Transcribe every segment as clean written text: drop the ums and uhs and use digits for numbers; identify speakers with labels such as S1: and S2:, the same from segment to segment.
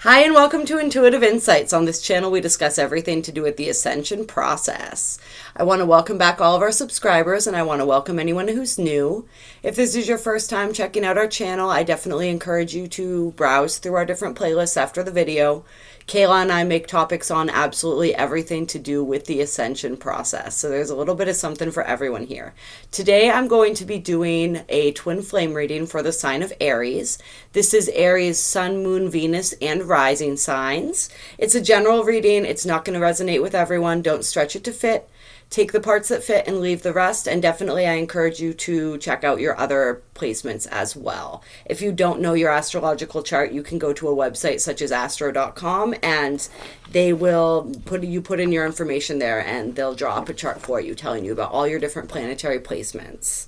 S1: Hi, and welcome to Intuitive Insights. On this channel, we discuss everything to do with the Ascension process. I want to welcome back all of our subscribers, and I want to welcome anyone who's new. If this is your first time checking out our channel, I definitely encourage you to browse through our different playlists after the video. Kayla and I make topics on absolutely everything to do with the Ascension process, so there's a little bit of something for everyone here. Today, I'm going to be doing a twin flame reading for the sign of Aries. This is Aries, Sun, Moon, Venus, and rising signs. It's a general reading. It's not going to resonate with everyone. Don't stretch it to fit. Take the parts that fit and leave the rest. And definitely I encourage you to check out your other placements as well. If you don't know your astrological chart, you can go to a website such as astro.com and they will put in your information there and they'll draw up a chart for you telling you about all your different planetary placements.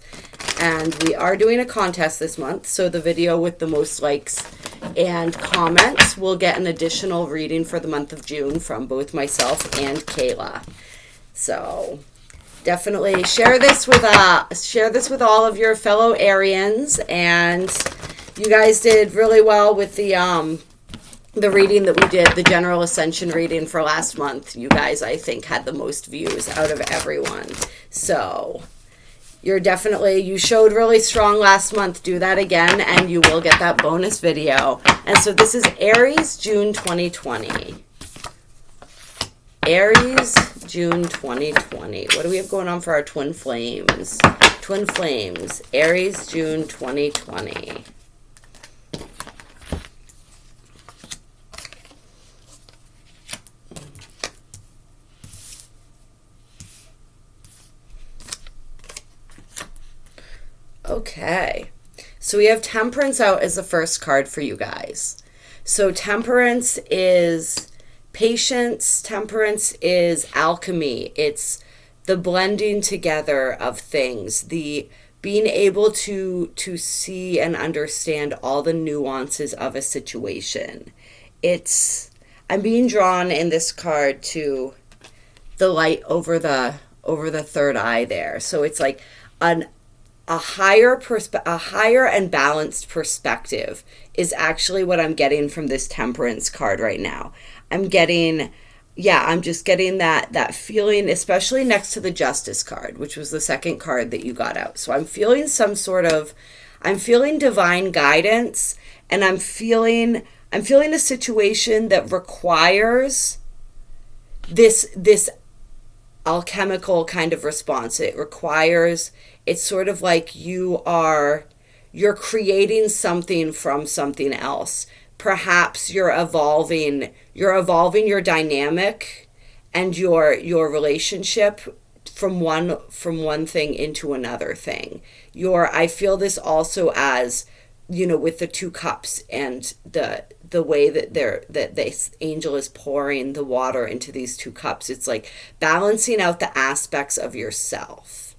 S1: And we are doing a contest this month, so the video with the most likes and comments will get an additional reading for the month of June from both myself and Kayla. So definitely share this with all of your fellow Arians. And you guys did really well with the reading that we did, the general Ascension reading for last month. You guys, I think, had the most views out of everyone. So you showed really strong last month. Do that again and you will get that bonus video. And so this is Aries, June 2020. Aries, June 2020. What do we have going on for our twin flames? Twin flames, Aries, June 2020. Okay, so we have Temperance out as the first card for you guys. So Temperance is patience. Temperance is alchemy. It's the blending together of things, the being able to see and understand all the nuances of a situation. I'm being drawn in this card to the light over the third eye there. So it's like a higher and balanced perspective is actually what I'm getting from this Temperance card right now. I'm just getting that feeling, especially next to the Justice card, which was the second card that you got out. So I'm feeling divine guidance, and I'm feeling a situation that requires this alchemical kind of response. It's sort of like you're creating something from something else. Perhaps you're evolving your dynamic and your relationship from one thing into another thing. I feel this also as, with the two cups and the way that this angel is pouring the water into these two cups. It's like balancing out the aspects of yourself,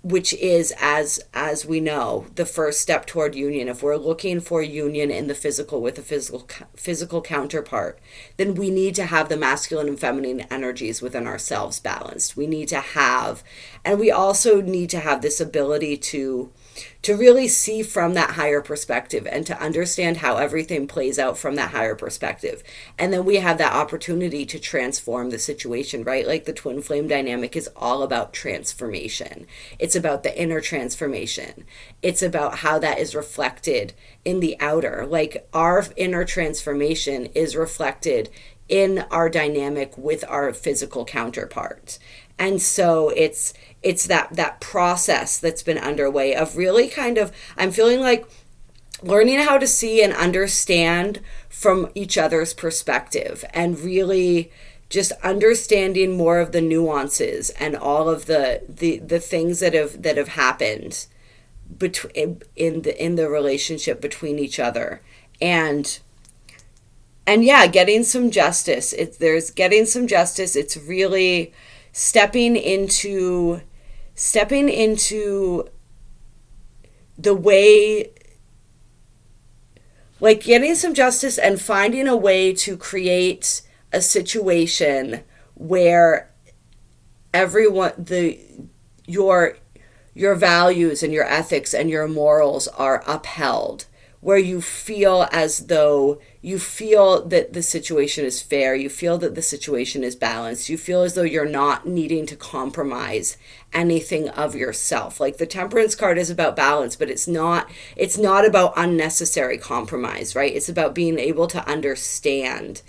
S1: which is, as we know, the first step toward union. If we're looking for union in the physical with a physical counterpart, then we need to have the masculine and feminine energies within ourselves balanced. And we also need to have this ability to really see from that higher perspective and to understand how everything plays out from that higher perspective. And then we have that opportunity to transform the situation, right? Like the twin flame dynamic is all about transformation. It's about the inner transformation. It's about how that is reflected in the outer. Like our inner transformation is reflected in our dynamic with our physical counterpart. And so it's that process that's been underway of really I'm feeling like learning how to see and understand from each other's perspective, and really just understanding more of the nuances and all of the things that have happened in the relationship between each other. And yeah, getting some justice. There's getting some justice. It's really stepping into the way, like getting some justice and finding a way to create a situation where everyone, your values and your ethics and your morals are upheld where you feel as though you feel that the situation is fair, you feel that the situation is balanced, you feel as though you're not needing to compromise anything of yourself. Like the Temperance card is about balance, but it's not about unnecessary compromise, right? It's about being able to understand.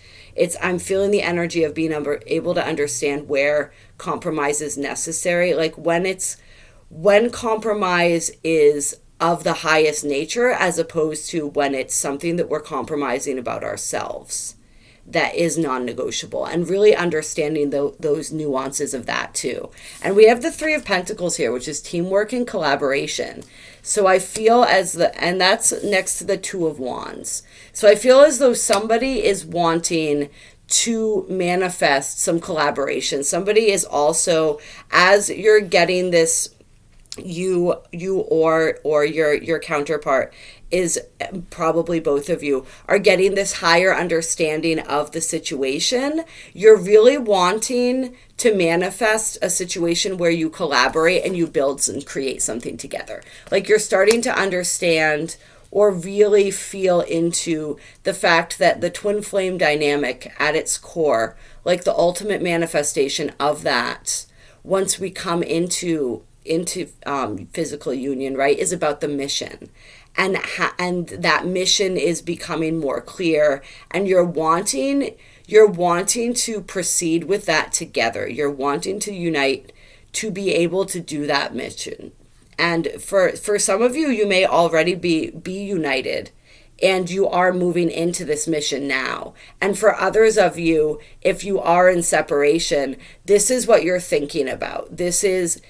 S1: I'm feeling the energy of being able to understand where compromise is necessary. Like when compromise is of the highest nature, as opposed to when it's something that we're compromising about ourselves that is non-negotiable, and really understanding those nuances of that too. And we have the Three of Pentacles here, which is teamwork and collaboration. So I feel and that's next to the Two of Wands. So I feel as though somebody is wanting to manifest some collaboration. Somebody is also, as you're getting this, you or your counterpart is, probably both of you are getting this higher understanding of the situation. You're really wanting to manifest a situation where you collaborate and you build and create something together. Like you're starting to understand or really feel into the fact that the twin flame dynamic at its core, like the ultimate manifestation of that, once we come into physical union, right, is about the mission, and that mission is becoming more clear, and you're wanting to proceed with that together. You're wanting to unite to be able to do that mission. And for some of you, you may already be united, and you are moving into this mission now. And for others of you, if you are in separation, this is what you're thinking about. This is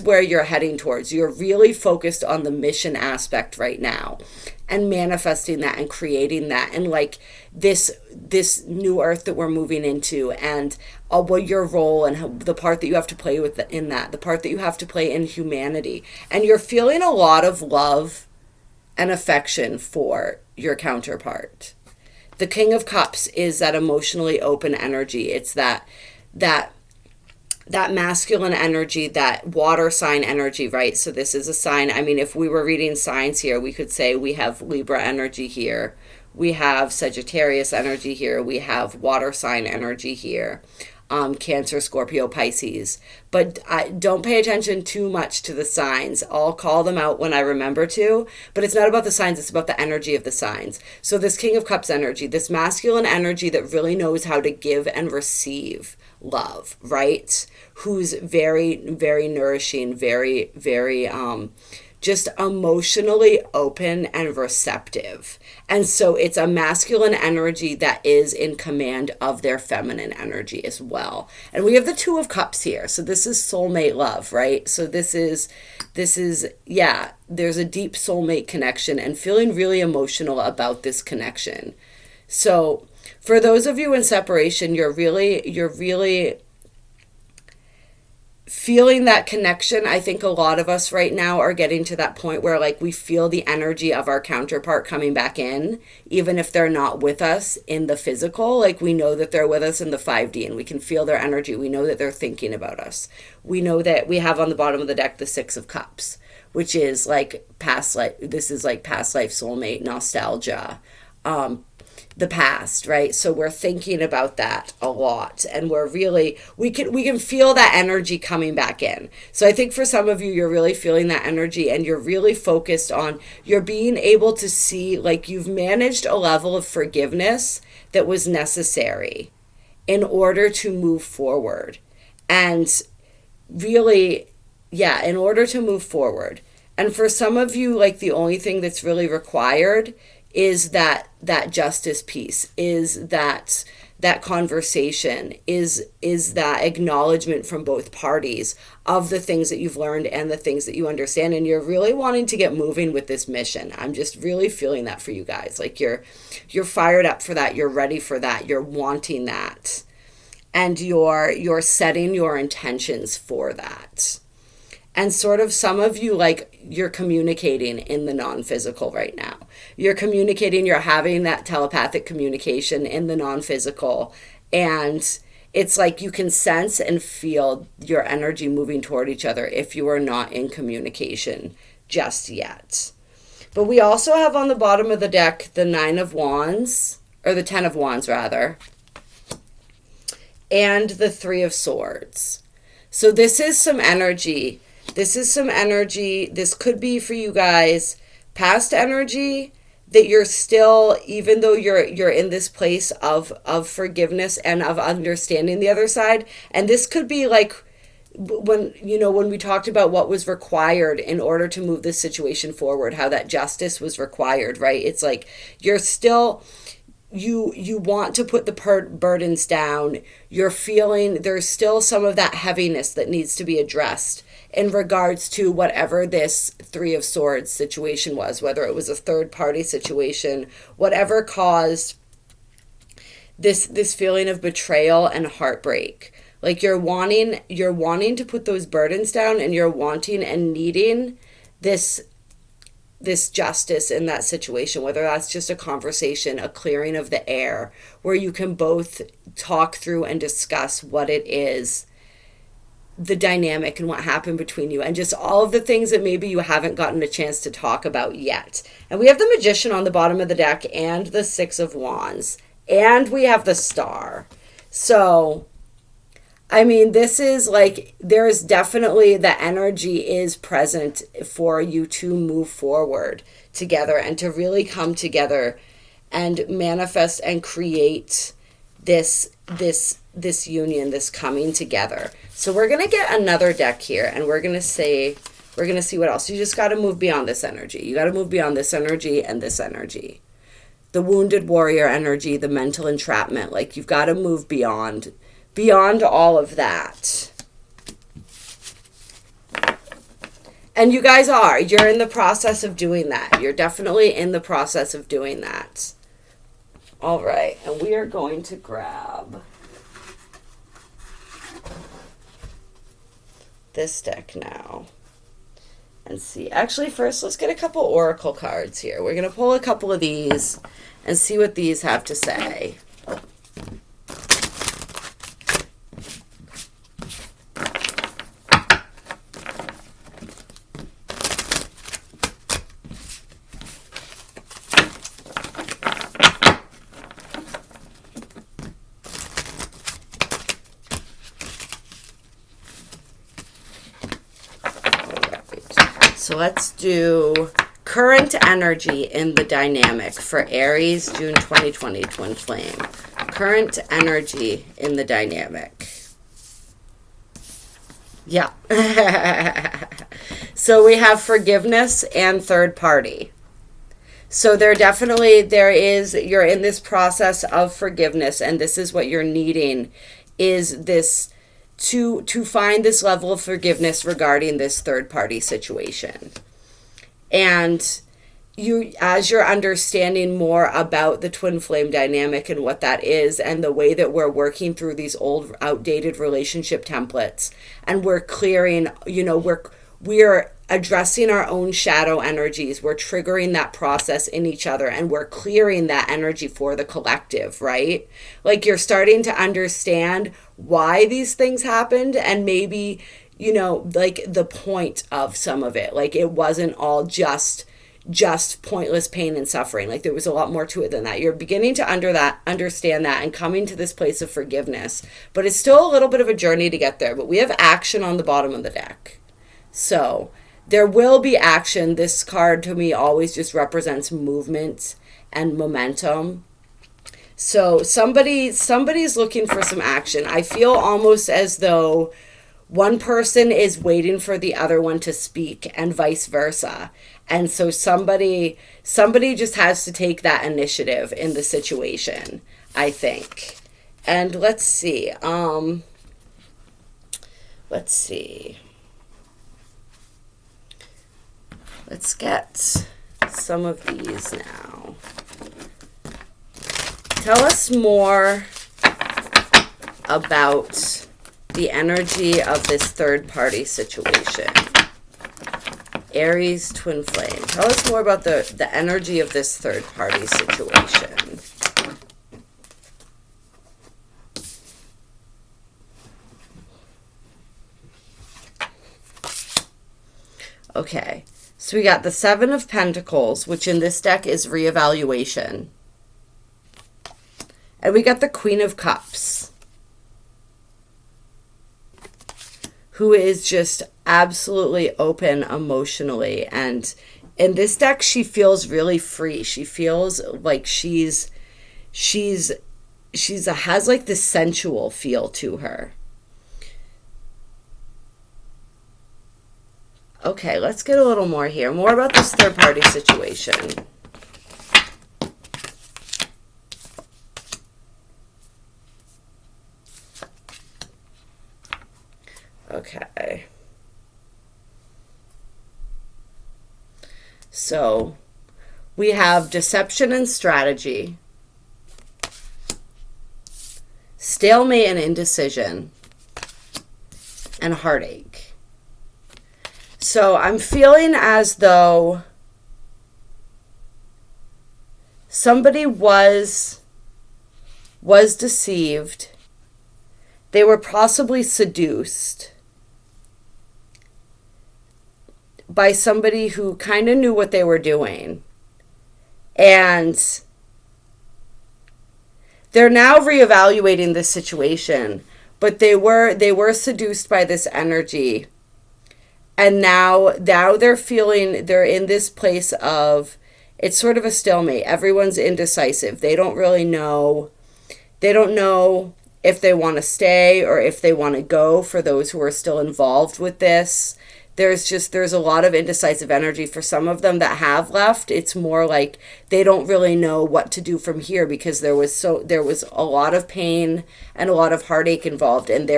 S1: where you're heading towards. You're really focused on the mission aspect right now, and manifesting that and creating that, and like this new earth that we're moving into, and what your role and the part that you have to play in that, the part that you have to play in humanity. And you're feeling a lot of love and affection for your counterpart. The King of Cups is that emotionally open energy. It's that masculine energy, that water sign energy, right? So this is a sign. I mean, if we were reading signs here, we could say we have Libra energy here, we have Sagittarius energy here, we have water sign energy here, Cancer, Scorpio, Pisces. But don't pay attention too much to the signs. I'll call them out when I remember to, but it's not about the signs, it's about the energy of the signs. So this King of Cups energy, this masculine energy that really knows how to give and receive love, right? Who's very, very nourishing, very, very just emotionally open and receptive. And so it's a masculine energy that is in command of their feminine energy as well. And we have the Two of Cups here. So this is soulmate love, right? So this is yeah, there's a deep soulmate connection, and feeling really emotional about this connection. So for those of you in separation, you're really feeling that connection. I think a lot of us right now are getting to that point where like we feel the energy of our counterpart coming back in, even if they're not with us in the physical. Like we know that they're with us in the 5D, and we can feel their energy. We know that they're thinking about us. We know that we have on the bottom of the deck the Six of Cups, which is like past life. This is like past life soulmate nostalgia, the past, right? So we're thinking about that a lot, and we're really, we can feel that energy coming back in. So I think for some of you, you're really feeling that energy, and you're really focused on, you're being able to see like you've managed a level of forgiveness that was necessary in order to move forward. And really, yeah, in order to move forward. And for some of you, like the only thing that's really required is that justice piece, is that conversation, is that acknowledgement from both parties of the things that you've learned and the things that you understand. And you're really wanting to get moving with this mission. I'm just really feeling that for you guys. Like you're fired up for that. You're ready for that. You're wanting that. And you're setting your intentions for that. And sort of some of you, like you're communicating in the non-physical right now. You're communicating, you're having that telepathic communication in the non-physical. And it's like you can sense and feel your energy moving toward each other if you are not in communication just yet. But we also have on the bottom of the deck the Nine of Wands, or the Ten of Wands rather, and the Three of Swords. So this is some energy. This is some energy. This could be for you guys past energy that you're still, even though you're in this place of forgiveness and of understanding the other side. And this could be like when we talked about what was required in order to move this situation forward, how that justice was required, right? It's like you're still, you want to put the burdens down. You're feeling there's still some of that heaviness that needs to be addressed in regards to whatever this Three of Swords situation was, whether it was a third party situation, whatever caused this feeling of betrayal and heartbreak. Like you're wanting to put those burdens down, and you're wanting and needing this justice in that situation, whether that's just a conversation, a clearing of the air, where you can both talk through and discuss what it is, the dynamic and what happened between you, and just all of the things that maybe you haven't gotten a chance to talk about yet. And we have the Magician on the bottom of the deck, and the Six of Wands, and we have the Star. So I mean, this is like, there's definitely, the energy is present for you to move forward together and to really come together and manifest and create this union, this coming together. So we're going to get another deck here, and we're going to see what else. You just got to move beyond this energy. You got to move beyond this energy and this energy. The wounded warrior energy, the mental entrapment, like you've got to move beyond all of that. And you guys you're in the process of doing that. You're definitely in the process of doing that. All right, and we are going to grab this deck now and see. Actually, first, let's get a couple oracle cards here. We're going to pull a couple of these and see what these have to say. So let's do current energy in the dynamic for Aries, June 2020, Twin Flame. Current energy in the dynamic. Yeah. So we have forgiveness and third party. So you're in this process of forgiveness, and this is what you're needing, is this to find this level of forgiveness regarding this third party situation. And as you're understanding more about the twin flame dynamic and what that is, and the way that we're working through these old outdated relationship templates, and we're clearing, we're addressing our own shadow energies, we're triggering that process in each other, and we're clearing that energy for the collective, right? Like you're starting to understand why these things happened, and maybe, like the point of some of it. Like it wasn't all just pointless pain and suffering. Like there was a lot more to it than that. You're beginning to understand that and coming to this place of forgiveness, but it's still a little bit of a journey to get there. But we have action on the bottom of the deck. So there will be action. This card to me always just represents movement and momentum. So somebody's looking for some action. I feel almost as though one person is waiting for the other one to speak, and vice versa. And so somebody just has to take that initiative in the situation, I think. And let's see. Let's get some of these now. Tell us more about the energy of this third party situation. Aries, twin flame. Tell us more about the energy of this third party situation. Okay. So we got the Seven of Pentacles, which in this deck is reevaluation. And we got the Queen of Cups, who is just absolutely open emotionally. And in this deck, she feels really free. She feels like has like this sensual feel to her. Okay, let's get a little more here. More about this third-party situation. Okay. So, we have deception and strategy, stalemate and indecision, and heartache. So I'm feeling as though somebody was deceived. They were possibly seduced by somebody who kind of knew what they were doing. And they're now reevaluating this situation, but they were seduced by this energy. And now they're in this place of, it's sort of a stalemate. Everyone's indecisive. They don't really know. They don't know if they want to stay or if they want to go, for those who are still involved with this. There's a lot of indecisive energy for some of them that have left. It's more like they don't really know what to do from here, because there was a lot of pain and a lot of heartache involved, and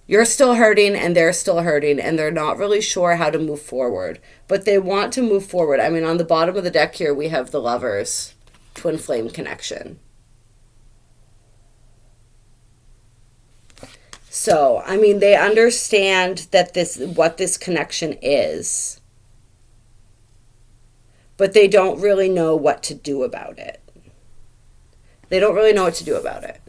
S1: you're still hurting and they're still hurting, and they're not really sure how to move forward, but they want to move forward. I mean, on the bottom of the deck here, we have the Lovers, twin flame connection. So, I mean, they understand that what this connection is, but they don't really know what to do about it. They don't really know what to do about it.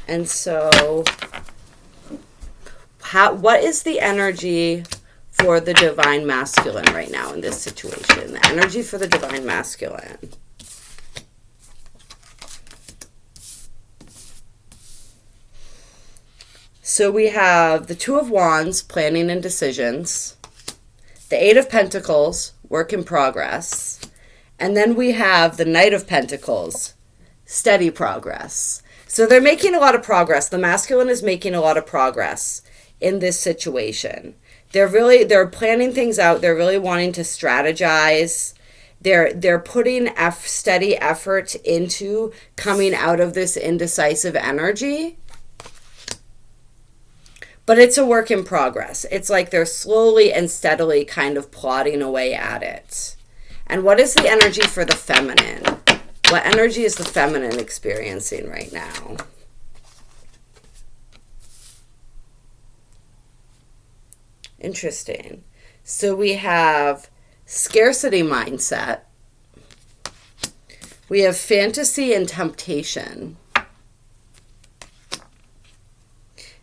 S1: And so, what is the energy for the Divine Masculine right now in this situation? The energy for the Divine Masculine. So we have the Two of Wands, planning and decisions. The Eight of Pentacles, work in progress. And then we have the Knight of Pentacles, steady progress. So they're making a lot of progress. The masculine is making a lot of progress in this situation. They're planning things out. They're really wanting to strategize. They're putting steady effort into coming out of this indecisive energy. But it's a work in progress. It's like they're slowly and steadily kind of plodding away at it. And what is the energy for the feminine? What energy is the feminine experiencing right now? Interesting. So we have scarcity mindset. We have fantasy and temptation.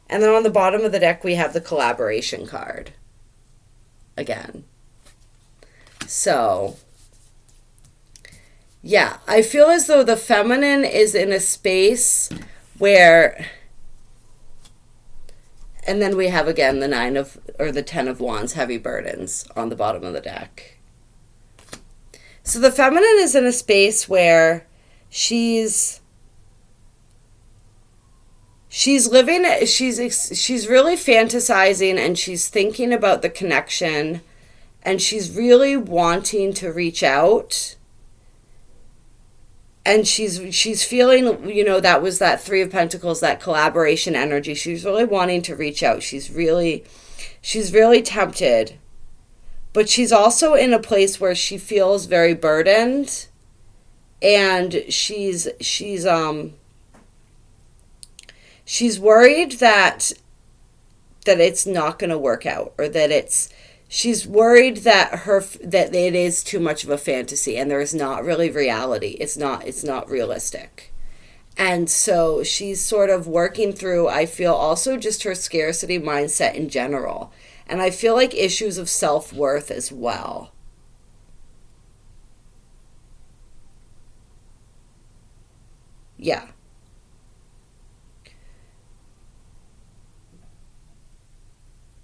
S1: And then on the bottom of the deck, we have the collaboration card. Again. So, yeah, I feel as though the feminine is in a space where, and then we have again the 10 of Wands, heavy burdens on the bottom of the deck. So the feminine is in a space where she's really fantasizing, and she's thinking about the connection, and she's really wanting to reach out, and she's feeling, that was that Three of Pentacles, that collaboration energy. She's really wanting to reach out. She's really tempted, but she's also in a place where she feels very burdened, and she's worried that it's not going to work out, or that she's worried that it is too much of a fantasy, and there's not really reality. It's not realistic. And so she's sort of working through, I feel, also just her scarcity mindset in general. And I feel like issues of self-worth as well. Yeah.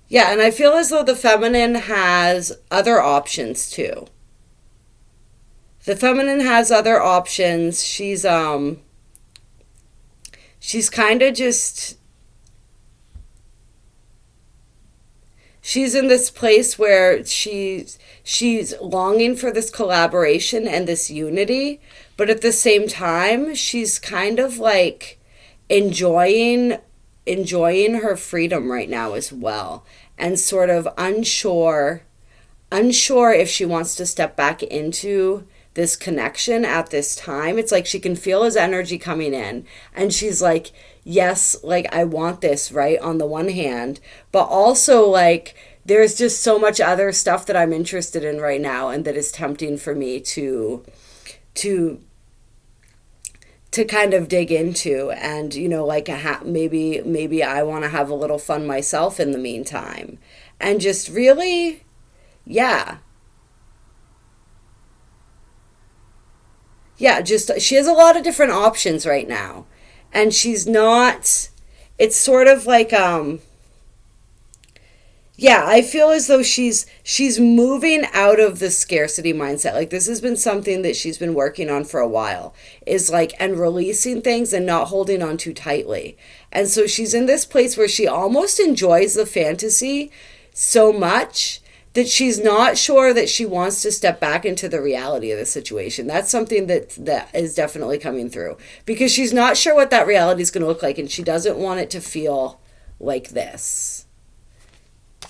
S1: Yeah, and I feel as though the feminine has other options too. The feminine has other options. She's kind of just, she's in this place where she's longing for this collaboration and this unity, but at the same time she's kind of like enjoying her freedom right now as well, and sort of unsure if she wants to step back into this connection at this time. It's like she can feel his energy coming in, and she's like, yes, like I want this, right, on the one hand, but also like there's just so much other stuff that I'm interested in right now and that is tempting for me to kind of dig into. And like maybe I want to have a little fun myself in the meantime, and just really, yeah, just she has a lot of different options right now, and she's not, it's sort of like yeah, I feel as though she's moving out of the scarcity mindset. Like this has been something that she's been working on for a while, is like, and releasing things and not holding on too tightly. And so she's in this place where she almost enjoys the fantasy so much that she's not sure that she wants to step back into the reality of the situation. That's something that is definitely coming through, because she's not sure what that reality is going to look like, and she doesn't want it to feel like this.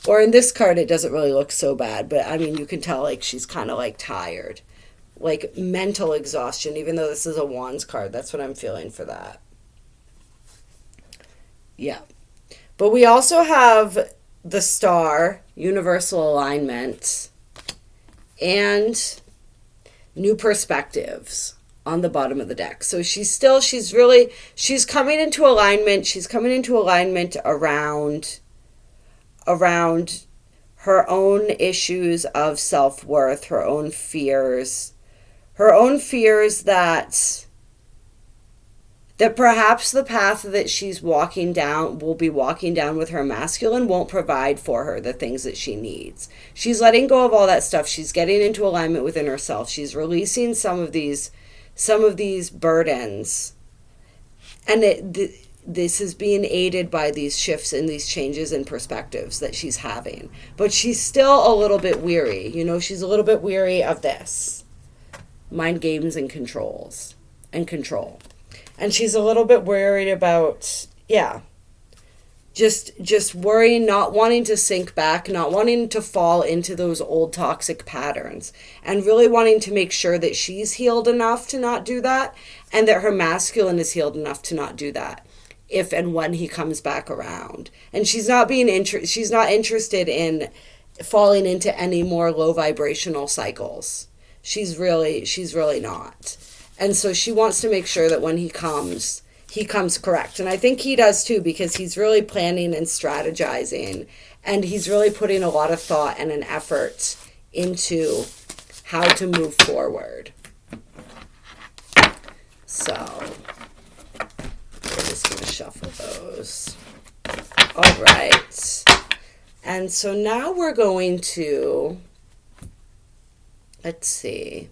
S1: Or in this card, it doesn't really look so bad, but I mean, you can tell like she's kind of like tired, like mental exhaustion, even though this is a Wands card. That's what I'm feeling for that. Yeah. But we also have the Star, Universal Alignment, and New Perspectives on the bottom of the deck. So she's coming into alignment. She's coming into alignment around her own issues of self-worth, her own fears that perhaps the path that she's will be walking down with her masculine won't provide for her the things that she needs. She's letting go of all that stuff. She's getting into alignment within herself. She's releasing some of these burdens, and this is being aided by these shifts and these changes in perspectives that she's having. But she's still a little bit weary. She's a little bit weary of this. Mind games and control. And she's a little bit worried about, just worrying, not wanting to sink back, not wanting to fall into those old toxic patterns, and really wanting to make sure that she's healed enough to not do that, and that her masculine is healed enough to not do that if and when he comes back around. And she's not interested in falling into any more low vibrational cycles. She's really not. And so she wants to make sure that when he comes correct. And I think he does too, because he's really planning and strategizing, and he's really putting a lot of thought and an effort into how to move forward. So we're just going to shuffle those. All right. And so now we're going to, let's see.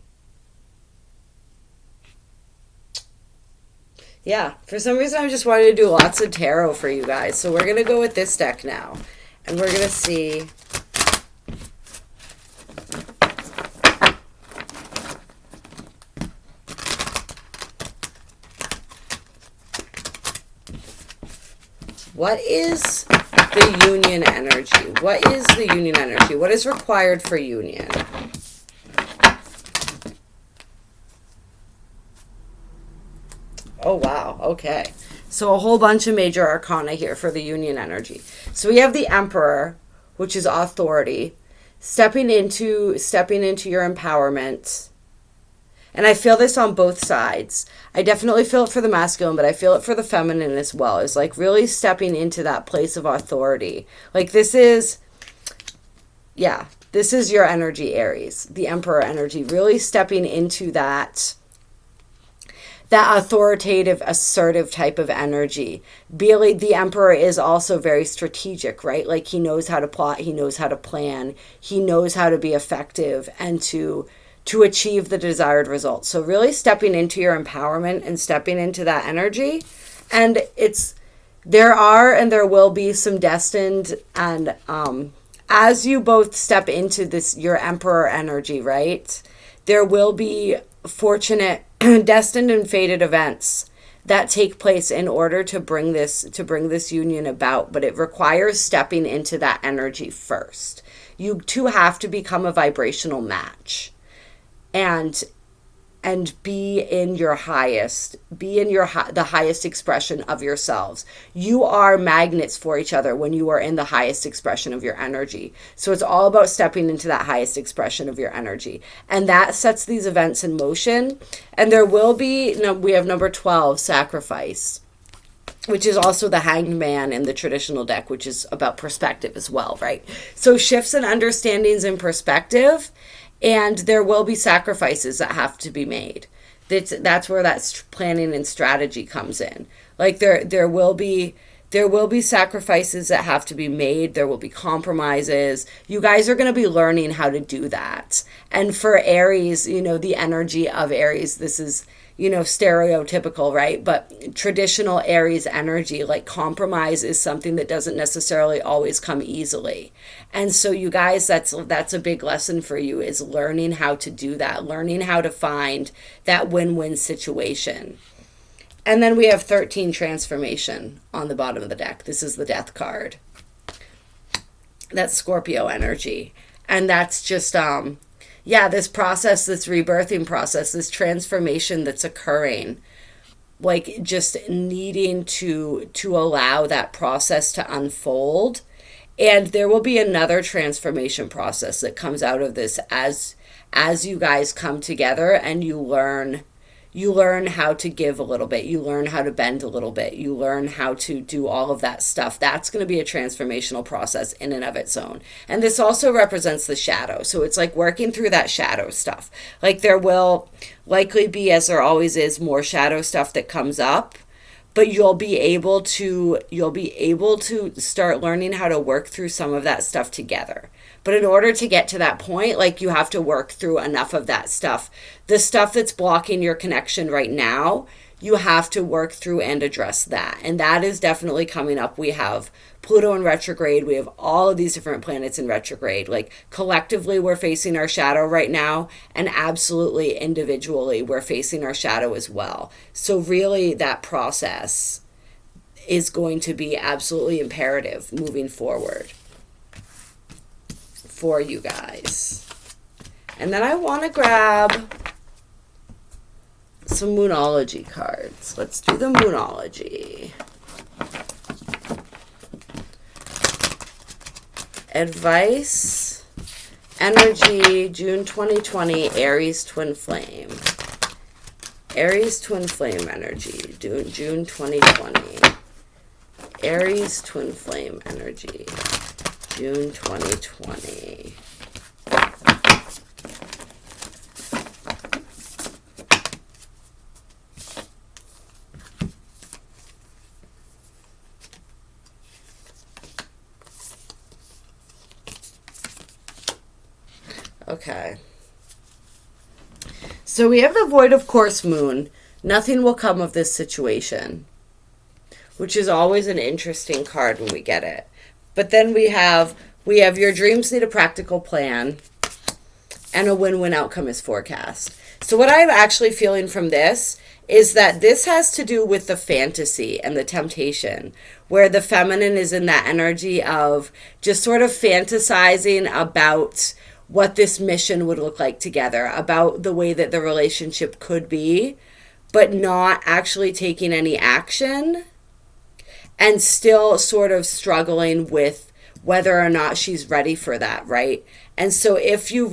S1: Yeah, for some reason I just wanted to do lots of tarot for you guys. So we're going to go with this deck now. And we're going to see what is the union energy? What is the union energy? What is required for union? Oh, wow. Okay. So a whole bunch of major arcana here for the union energy. So we have the Emperor, which is authority, stepping into your empowerment. And I feel this on both sides. I definitely feel it for the masculine, but I feel it for the feminine as well. It's like really stepping into that place of authority. Like this is your energy, Aries, the Emperor energy, really stepping into that authoritative, assertive type of energy. Really, the Emperor is also very strategic, right? Like he knows how to plot, he knows how to plan, he knows how to be effective and to achieve the desired results. So really stepping into your empowerment and stepping into that energy. And there are and there will be some destined, and as you both step into this, your Emperor energy, right? There will be fortunate, destined and fated events that take place in order to bring this union about, but it requires stepping into that energy first. You two have to become a vibrational match and be in your highest, the highest expression of yourselves. You are magnets for each other when you are in the highest expression of your energy. So it's all about stepping into that highest expression of your energy. And that sets these events in motion. And there will be, we have number 12, sacrifice, which is also the Hanged Man in the traditional deck, which is about perspective as well, right? So shifts and understandings in perspective. And there will be sacrifices that have to be made. That's where that planning and strategy comes in. Like there will be sacrifices that have to be made. There will be compromises. You guys are going to be learning how to do that. And for Aries, the energy of Aries, this is, stereotypical, right? But traditional Aries energy, like compromise is something that doesn't necessarily always come easily. And so you guys, that's a big lesson for you, is learning how to do that, learning how to find that win-win situation. And then we have 13, transformation, on the bottom of the deck. This is the Death card. That's Scorpio energy. And that's just, this process, this rebirthing process, this transformation that's occurring, like just needing to allow that process to unfold. And there will be another transformation process that comes out of this as you guys come together and you learn how to give a little bit. You learn how to bend a little bit. You learn how to do all of that stuff. That's going to be a transformational process in and of its own. And this also represents the shadow. So it's like working through that shadow stuff. Like there will likely be, as there always is, more shadow stuff that comes up. But you'll be able to start learning how to work through some of that stuff together. But in order to get to that point, like you have to work through enough of that stuff. The stuff that's blocking your connection right now, you have to work through and address that. And that is definitely coming up. We have Pluto in retrograde. We have all of these different planets in retrograde. Like collectively, we're facing our shadow right now. And absolutely individually, we're facing our shadow as well. So really that process is going to be absolutely imperative moving forward for you guys. And then I want to grab some Moonology cards. Let's do the Moonology. Advice, energy, June 2020, Aries Twin Flame. Aries Twin Flame energy, June 2020. Aries Twin Flame energy, June 2020. Okay. So we have the Void of Course Moon. Nothing will come of this situation, which is always an interesting card when we get it. But then we have your dreams need a practical plan, and a win-win outcome is forecast. So what I'm actually feeling from this is that this has to do with the fantasy and the temptation, where the feminine is in that energy of just sort of fantasizing about what this mission would look like together, about the way that the relationship could be, but not actually taking any action, and still sort of struggling with whether or not she's ready for that, right? And so if you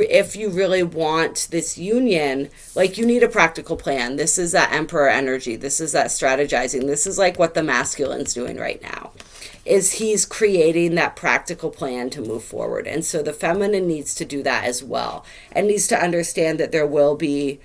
S1: really want this union, like, you need a practical plan. This is that Emperor energy. This is that strategizing. This is like what the masculine's doing right now, is he's creating that practical plan to move forward. And so the feminine needs to do that as well, and needs to understand that there will be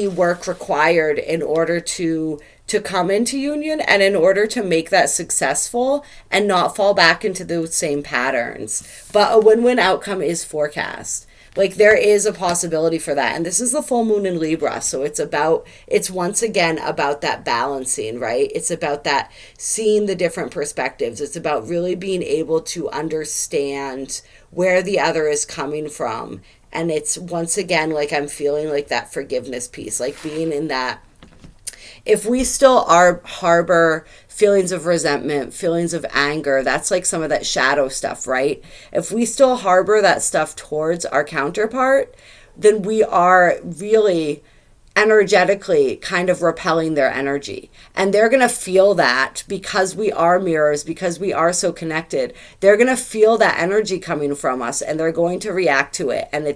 S1: work required in order to come into union, and in order to make that successful and not fall back into those same patterns. But a win-win outcome is forecast. Like, there is a possibility for that. And this is the full moon in Libra. So it's once again about that balancing, right? It's about that seeing the different perspectives. It's about really being able to understand where the other is coming from. And it's, once again, like, I'm feeling like that forgiveness piece, like being in that. If we still harbor feelings of resentment, feelings of anger, that's like some of that shadow stuff, right? If we still harbor that stuff towards our counterpart, then we are really energetically kind of repelling their energy. And they're going to feel that, because we are mirrors, because we are so connected. They're going to feel that energy coming from us, and they're going to react to it. And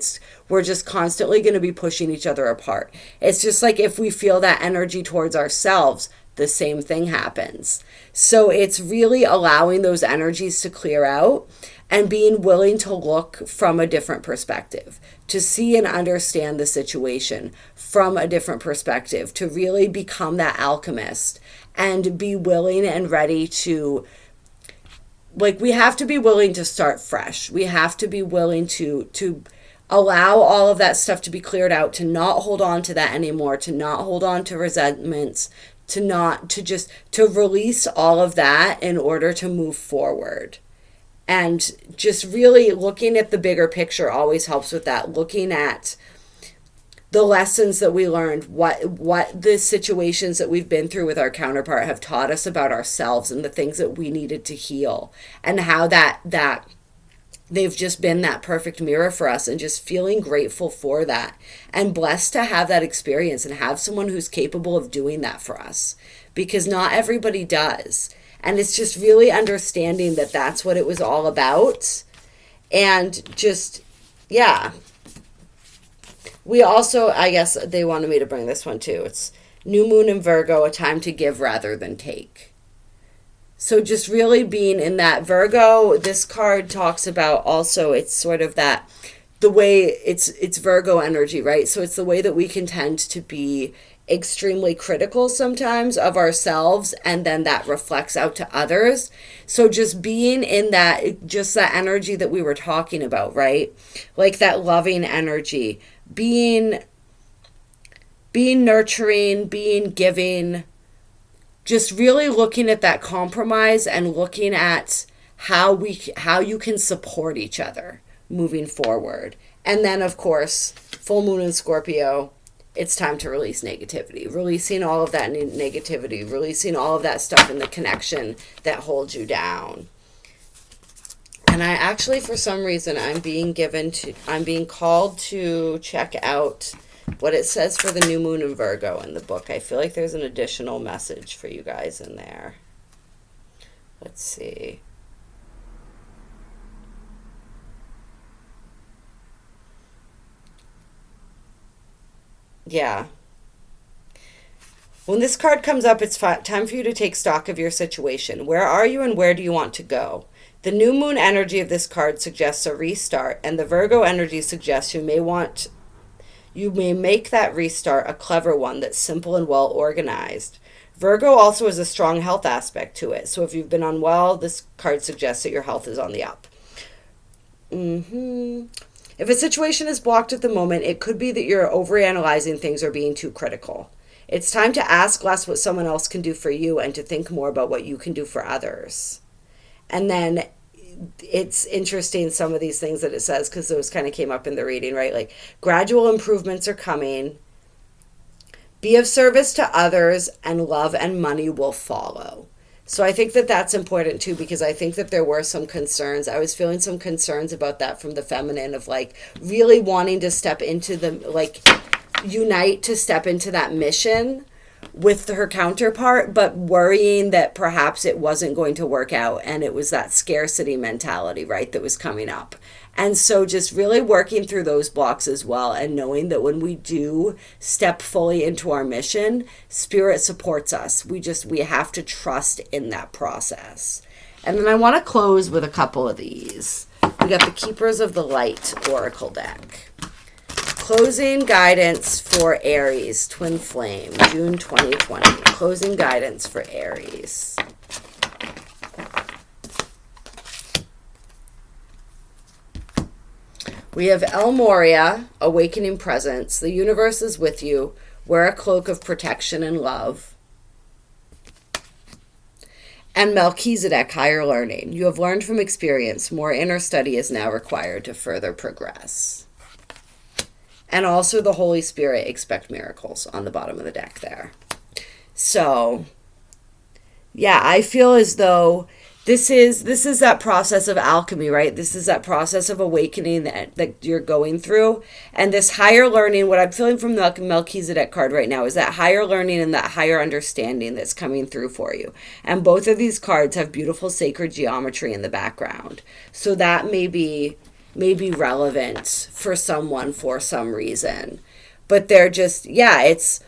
S1: we're just constantly going to be pushing each other apart. It's just like if we feel that energy towards ourselves, the same thing happens. So it's really allowing those energies to clear out and being willing to look from a different perspective, to see and understand the situation from a different perspective, to really become that alchemist and be willing and ready to, like, we have to be willing to start fresh. We have to be willing to allow all of that stuff to be cleared out, to not hold on to that anymore, to not hold on to resentments, to release all of that in order to move forward. And just really looking at the bigger picture always helps with that. Looking at the lessons that we learned, what the situations that we've been through with our counterpart have taught us about ourselves, and the things that we needed to heal, and how that they've just been that perfect mirror for us, and just feeling grateful for that, and blessed to have that experience and have someone who's capable of doing that for us, because not everybody does. And it's just really understanding that that's what it was all about. And just, yeah. We also, I guess they wanted me to bring this one too. It's new moon in Virgo, a time to give rather than take. So just really being in that Virgo, this card talks about also, it's sort of that, the way it's Virgo energy, right? So it's the way that we can tend to be extremely critical sometimes of ourselves, and then that reflects out to others. So just being in that, just that energy that we were talking about, right? Like that loving energy, being nurturing, being giving, just really looking at that compromise and looking at how you can support each other moving forward. And then, of course, full moon in Scorpio, it's time to release negativity, releasing all of that negativity, releasing all of that stuff in the connection that holds you down. And I actually, for some reason, I'm being called to check out what it says for the new moon in Virgo in the book. I feel like there's an additional message for you guys in there. Let's see. Yeah. When this card comes up, it's time for you to take stock of your situation. Where are you and where do you want to go? The new moon energy of this card suggests a restart, and the Virgo energy suggests you may make that restart a clever one that's simple and well organized. Virgo also has a strong health aspect to it. So if you've been unwell, this card suggests that your health is on the up. If a situation is blocked at the moment, it could be that you're overanalyzing things or being too critical. It's time to ask less what someone else can do for you and to think more about what you can do for others. And then it's interesting, some of these things that it says, because those kind of came up in the reading, right? Like, gradual improvements are coming. Be of service to others, and love and money will follow. So I think that that's important too, because I think that there were some concerns. I was feeling some concerns about that from the feminine, of like really wanting to step into the, like, unite to step into that mission, with her counterpart, but worrying that perhaps it wasn't going to work out. And it was that scarcity mentality, right, that was coming up. And so just really working through those blocks as well, and knowing that when we do step fully into our mission, Spirit supports us. We have to trust in that process. And then I want to close with a couple of these. We got the Keepers of the Light Oracle deck. Closing guidance for Aries, Twin Flame, June 2020. Closing guidance for Aries. We have El Moria, Awakening Presence. The universe is with you. Wear a cloak of protection and love. And Melchizedek, Higher Learning. You have learned from experience. More inner study is now required to further progress. And also the Holy Spirit, expect miracles on the bottom of the deck there. So, yeah, I feel as though this is that process of alchemy, right? This is that process of awakening that you're going through. And this higher learning, what I'm feeling from the Melchizedek card right now is that higher learning and that higher understanding that's coming through for you. And both of these cards have beautiful sacred geometry in the background. So that may be relevant for someone for some reason. But they're just, yeah, it's,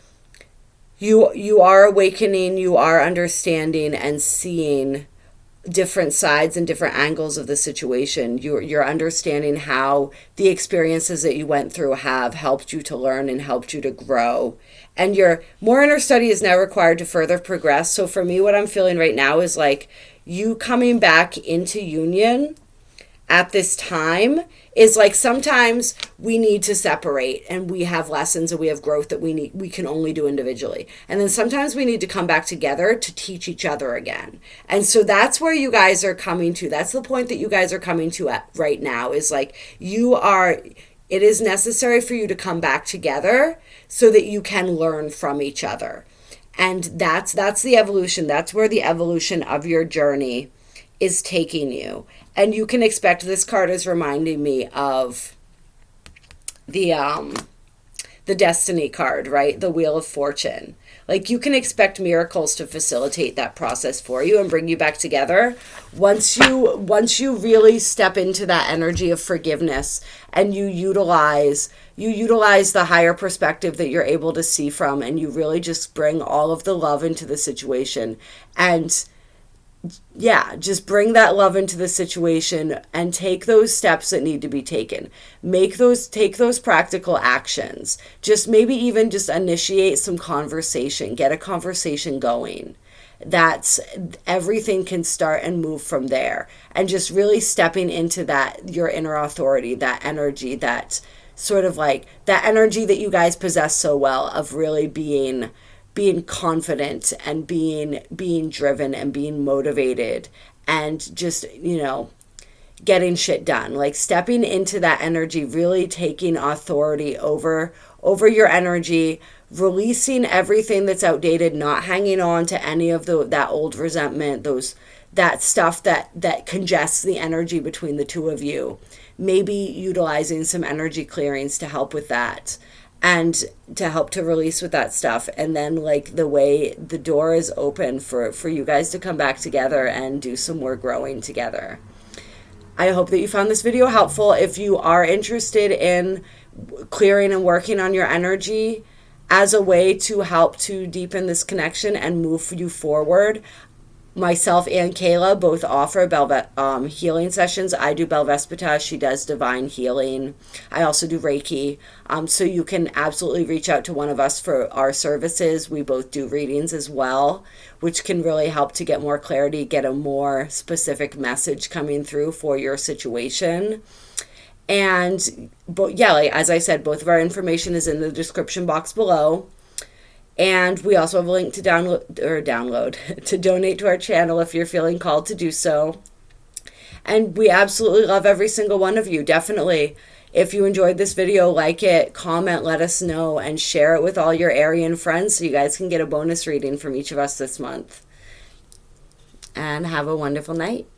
S1: you are awakening, you are understanding and seeing different sides and different angles of the situation. You're understanding how the experiences that you went through have helped you to learn and helped you to grow. And your more inner study is now required to further progress. So for me, what I'm feeling right now is like you coming back into union at this time is like sometimes we need to separate and we have lessons and we have growth that we can only do individually. And then sometimes we need to come back together to teach each other again. And so that's where you guys are coming to. That's the point that you guys are coming to at right now is like it is necessary for you to come back together so that you can learn from each other. And that's the evolution. That's where the evolution of your journey is taking you. And you can expect, this card is reminding me of the Destiny card, right? The Wheel of Fortune. Like you can expect miracles to facilitate that process for you and bring you back together. Once you really step into that energy of forgiveness and you utilize the higher perspective that you're able to see from, and you really just bring all of the love into the situation. And yeah, just bring that love into the situation and take those steps that need to be taken. Take those practical actions. Just maybe even just initiate some conversation. Get a conversation going. That's everything can start and move from there. And just really stepping into that, your inner authority, that energy, that sort of like that energy that you guys possess so well of really being confident and being driven and being motivated and just, getting shit done, like stepping into that energy, really taking authority over your energy, releasing everything that's outdated, not hanging on to any of that old resentment, that stuff that congests the energy between the two of you. Maybe utilizing some energy clearings to help with that. And to help to release with that stuff. And then like the way the door is open for you guys to come back together and do some more growing together. I hope that you found this video helpful. If you are interested in clearing and working on your energy as a way to help to deepen this connection and move you forward, myself and Kayla both offer healing sessions. I do Belvaspata. She does divine healing. I also do Reiki. So you can absolutely reach out to one of us for our services. We both do readings as well, which can really help to get more clarity, get a more specific message coming through for your situation. And yeah, like, as I said, both of our information is in the description box below. And we also have a link to download to donate to our channel if you're feeling called to do so. And we absolutely love every single one of you. Definitely, if you enjoyed this video, like it, comment, let us know, and share it with all your Aryan friends so you guys can get a bonus reading from each of us this month. And have a wonderful night.